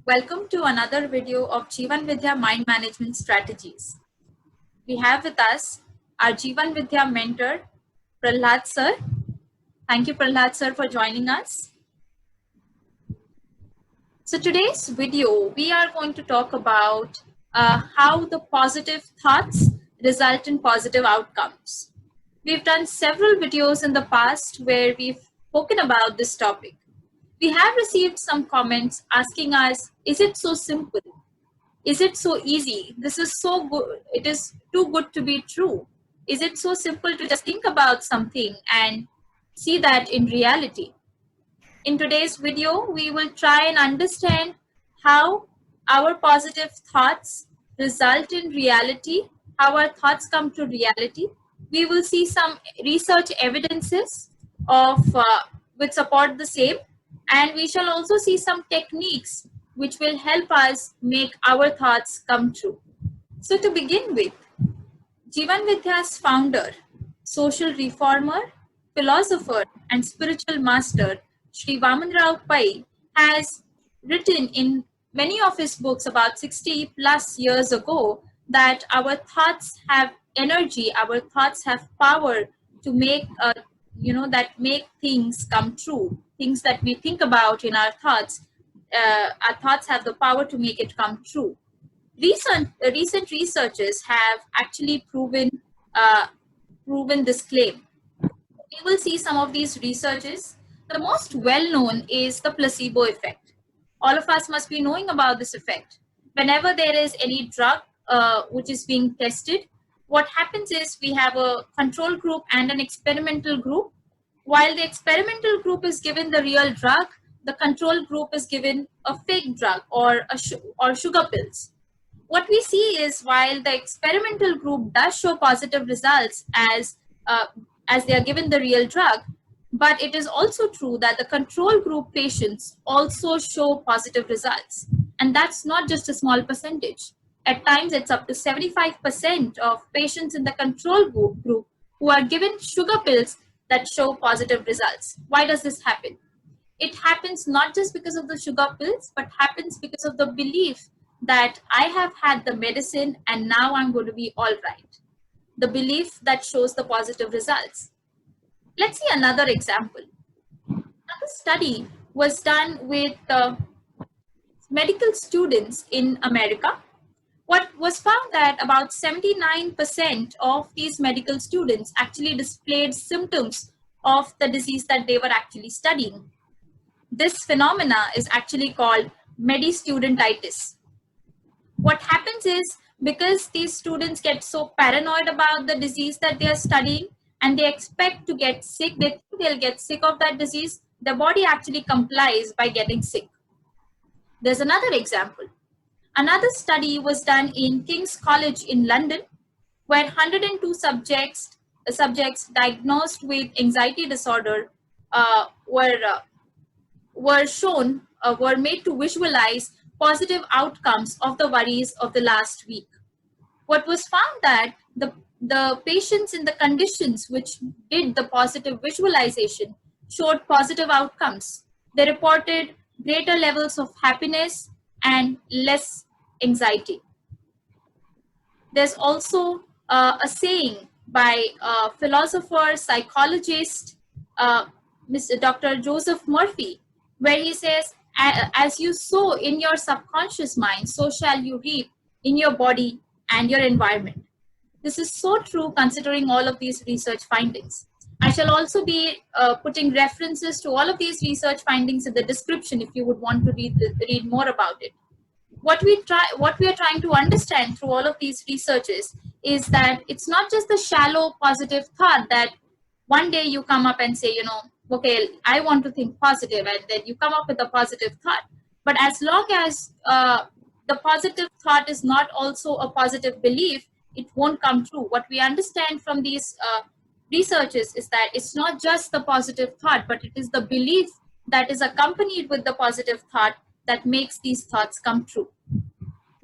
Welcome to another video of Jeevan Vidya Mind Management Strategies. We have with us our Jeevan Vidya mentor, Prahlad sir. Thank you, Prahlad sir, for joining us. So today's video, we are going to talk about how the positive thoughts result in positive outcomes. We've done several videos in the past where we've spoken about this topic. We have received some comments asking us, is it so simple? Is it so easy? This is so good. It is too good to be true. Is it so simple to just think about something and see that in reality? In today's video, we will try and understand how our positive thoughts result in reality, how our thoughts come to reality. We will see some research evidences of which support the same, and we shall also see some techniques which will help us make our thoughts come true. So to begin with, Jeevan Vidya's founder, social reformer, philosopher, and spiritual master, Sri Vamanrao Pai, has written in many of his books about 60 plus years ago that our thoughts have energy, our thoughts have power to make that make things come true. Things that we think about in our thoughts have the power to make it come true. Recent researchers have actually proven this claim. We will see some of these researches. The most well-known is the placebo effect. All of us must be knowing about this effect. Whenever there is any drug which is being tested, what happens is we have a control group and an experimental group. While the experimental group is given the real drug, the control group is given a fake drug or sugar pills. What we see is while the experimental group does show positive results as they are given the real drug, but it is also true that the control group patients also show positive results. And that's not just a small percentage. At times, it's up to 75% of patients in the control group who are given sugar pills that show positive results. Why does this happen? It happens not just because of the sugar pills, but happens because of the belief that I have had the medicine and now I'm going to be all right. The belief that shows the positive results. Let's see another example. Another study was done with medical students in America. What was found that about 79% of these medical students actually displayed symptoms of the disease that they were actually studying. This phenomena is actually called medistudentitis. What happens is because these students get so paranoid about the disease that they are studying and they expect to get sick, they think they'll get sick of that disease, the body actually complies by getting sick. There's another example. Another study was done in King's College in London, where 102 subjects diagnosed with anxiety disorder were made to visualize positive outcomes of the worries of the last week. What was found that the patients in the conditions which did the positive visualization showed positive outcomes. They reported greater levels of happiness and less anxiety. There's also a saying by a philosopher, psychologist, Mr. Dr. Joseph Murphy, where he says, as you sow in your subconscious mind, so shall you reap in your body and your environment. This is so true considering all of these research findings. I shall also be putting references to all of these research findings in the description if you would want to read more about it. What we are trying to understand through all of these researches is that it's not just the shallow positive thought that one day you come up and say, okay, I want to think positive, and then you come up with a positive thought. But as long as the positive thought is not also a positive belief, it won't come true. What we understand from these researches is that it's not just the positive thought, but it is the belief that is accompanied with the positive thought that makes these thoughts come true.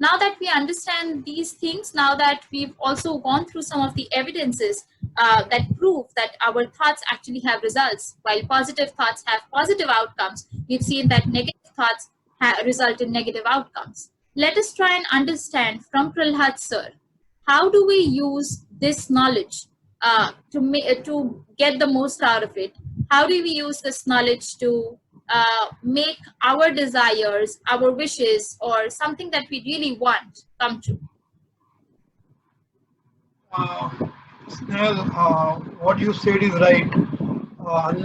Now that we understand these things, now that we've also gone through some of the evidences that prove that our thoughts actually have results, while positive thoughts have positive outcomes, we've seen that negative thoughts result in negative outcomes. Let us try and understand from Prahlad sir, how do we use this knowledge to get the most out of it? How do we use this knowledge to make our desires, our wishes, or something that we really want come true? Uh, Snell, what you said is right.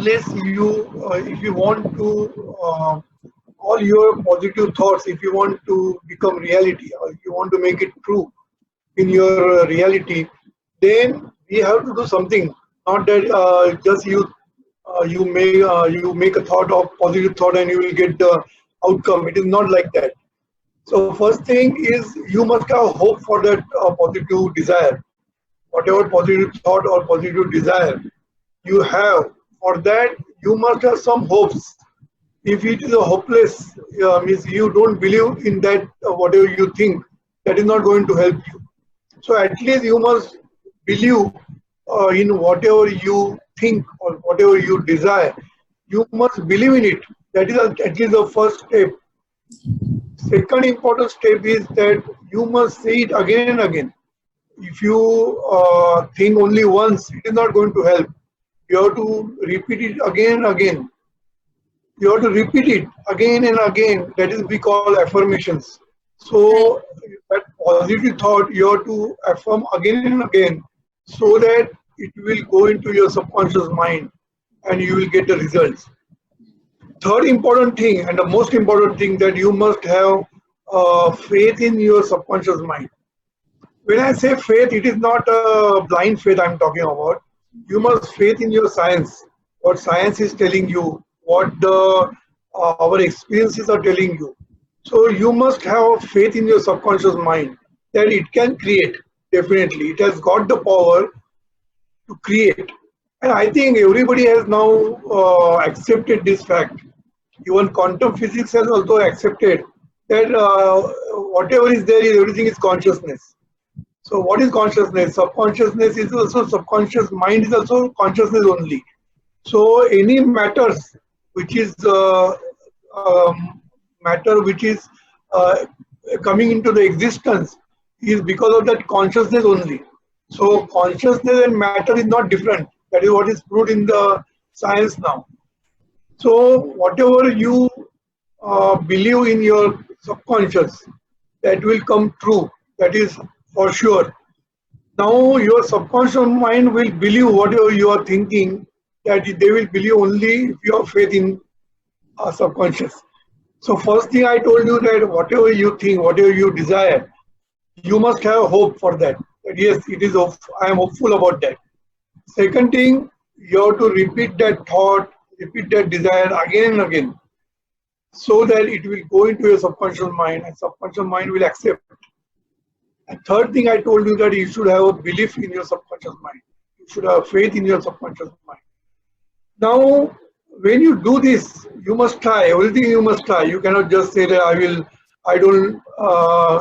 If you want to, all your positive thoughts, if you want to become reality, or if you want to make it true in your reality, then we have to do something. Not that just you make a thought of positive thought and you will get the outcome. It is not like that. So first thing is you must have hope for that positive desire. Whatever positive thought or positive desire you have, for that you must have some hopes. If it is a hopeless, means you don't believe in that, whatever you think, that is not going to help you. So at least you must believe in whatever you think or whatever you desire. You must believe in it. That is at least the first step. Second important step is that you must say it again and again. If you think only once, it is not going to help. You have to repeat it again and again. You have to repeat it again and again. That is we call affirmations. Right. So that positive thought you have to affirm again and again, so that it will go into your subconscious mind and you will get the results. Third important thing, and the most important thing, that you must have faith in your subconscious mind. When I say faith, it is not a blind faith I'm talking about. You must faith in your science. What science is telling you, what our experiences are telling you. So you must have faith in your subconscious mind that it can create. Definitely, it has got the power to create. And I think everybody has now accepted this fact. Even quantum physics has also accepted that whatever is there is everything is consciousness. So what is consciousness? Subconsciousness is also subconscious. Mind is also consciousness only. So any matters which is matter which is uh, coming into the existence is because of that consciousness only. So consciousness and matter is not different. That is what is proved in the science now. So whatever you believe in your subconscious, that will come true. That is for sure. Now your subconscious mind will believe whatever you are thinking, that they will believe only if you have faith in subconscious. So first thing I told you, that whatever you think, whatever you desire, you must have hope for that. That yes, it is. I am hopeful about that. Second thing, you have to repeat that thought, repeat that desire again and again, so that it will go into your subconscious mind, and subconscious mind will accept. And third thing I told you, that you should have a belief in your subconscious mind. You should have faith in your subconscious mind. Now, when you do this, you must try. Everything you must try. You cannot just say that I don't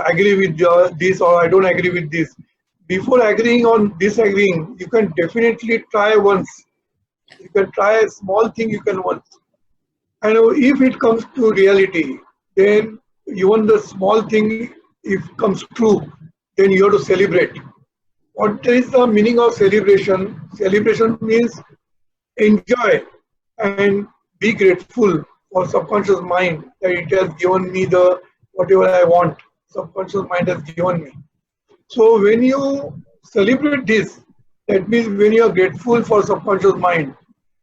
agree with this, or I don't agree with this. Before agreeing on disagreeing, you can definitely try once. You can try a small thing, you can once. And if it comes to reality, then even the small thing, if comes true, then you have to celebrate. What is the meaning of celebration? Celebration means enjoy and be grateful for subconscious mind that it has given me the whatever I want. Subconscious mind has given me. So when you celebrate this, that means when you are grateful for subconscious mind,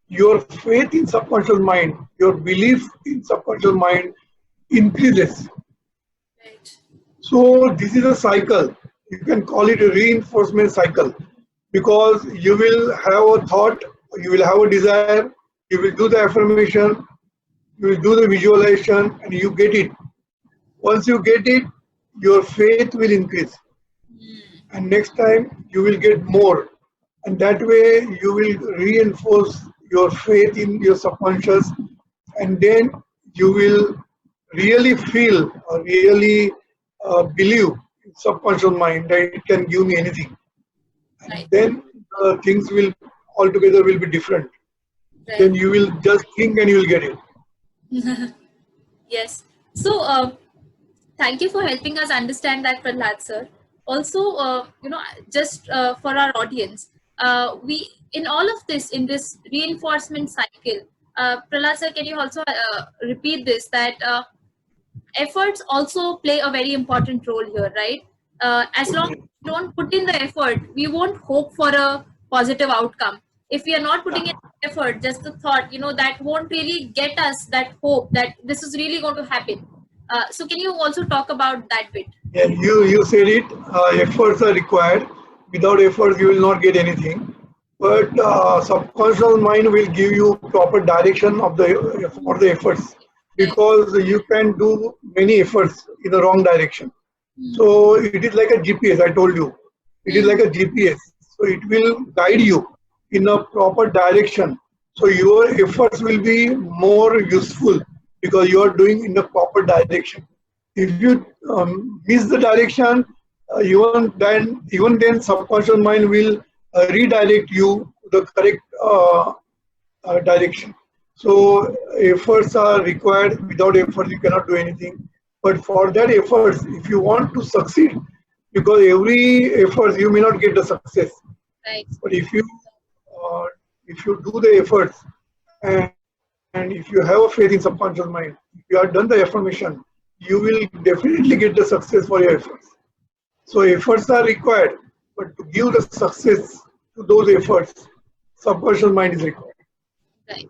your faith in subconscious mind, your belief in subconscious mind increases. Right. So this is a cycle. You can call it a reinforcement cycle, because you will have a thought, you will have a desire, you will do the affirmation, you will do the visualization, and you get it. Once you get it, your faith will increase, and next time you will get more, and that way you will reinforce your faith in your subconscious, and then you will really feel or really believe in subconscious mind that it can give me anything, and Right. then things will altogether will be different. Then Right. you will just think and you will get it. Yes. So, thank you for helping us understand that, Prahlad sir. Also, just for our audience, we in all of this, in this reinforcement cycle, Prahlad sir, can you also repeat this, that efforts also play a very important role here, right? As long as Okay. we don't put in the effort, we won't hope for a positive outcome. If we are not putting in effort, just the thought, that won't really get us that hope that this is really going to happen. So can you also talk about that bit? Yeah, you said it. Efforts are required. Without efforts, you will not get anything. But subconscious mind will give you proper direction of the for the efforts, Right. because you can do many efforts in the wrong direction. Hmm. So it is like a GPS. I told you, it is Hmm. like a GPS. So it will guide you in a proper direction. So your efforts will be more useful because you are doing in the proper direction. If you miss the direction, even then subconscious mind will redirect you to the correct direction. So efforts are required. Without effort, you cannot do anything. But for that efforts, if you want to succeed, because every effort you may not get the success. Right. But uh, if you do the efforts, and if you have a faith in subconscious mind, if you have done the affirmation, you will definitely get the success for your efforts. So efforts are required, but to give the success to those efforts, subconscious mind is required. Right.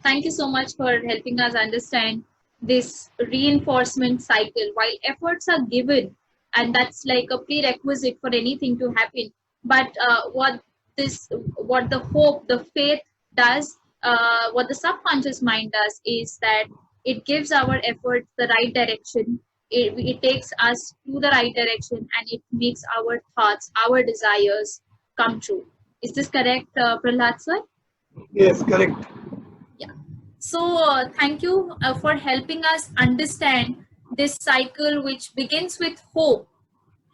Thank you so much for helping us understand this reinforcement cycle. While efforts are given, and that's like a prerequisite for anything to happen, but what the hope, the faith does, what the subconscious mind does, is that it gives our efforts the right direction. It takes us to the right direction, and it makes our thoughts, our desires come true. Is this correct, Prahlad sir? Yes, correct. Yeah. So thank you for helping us understand this cycle, which begins with hope.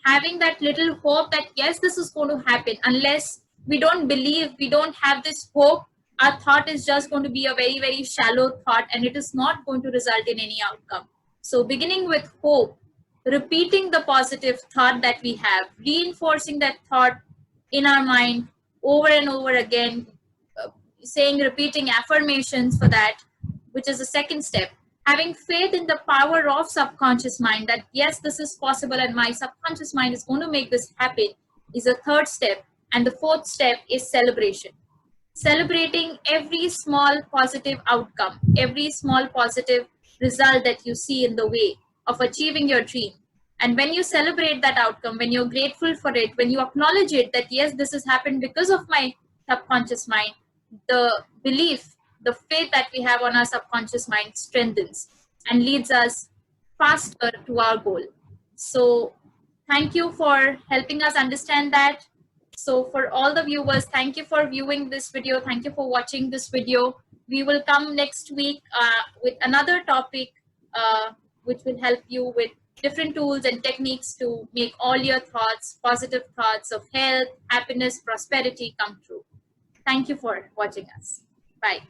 Having that little hope that yes, this is going to happen. Unless we don't believe, we don't have this hope, our thought is just going to be a very, very shallow thought, and it is not going to result in any outcome. So beginning with hope, repeating the positive thought that we have, reinforcing that thought in our mind over and over again, saying, repeating affirmations for that, which is the second step. Having faith in the power of subconscious mind, that yes, this is possible and my subconscious mind is going to make this happen, is the third step. And the fourth step is celebration. Celebrating every small positive outcome, every small positive result that you see in the way of achieving your dream. And when you celebrate that outcome, when you're grateful for it, when you acknowledge it, that yes, this has happened because of my subconscious mind, the belief, the faith that we have on our subconscious mind strengthens and leads us faster to our goal. So, thank you for helping us understand that. So for all the viewers, thank you for viewing this video. Thank you for watching this video. We will come next week with another topic, which will help you with different tools and techniques to make all your thoughts, positive thoughts of health, happiness, prosperity come true. Thank you for watching us. Bye.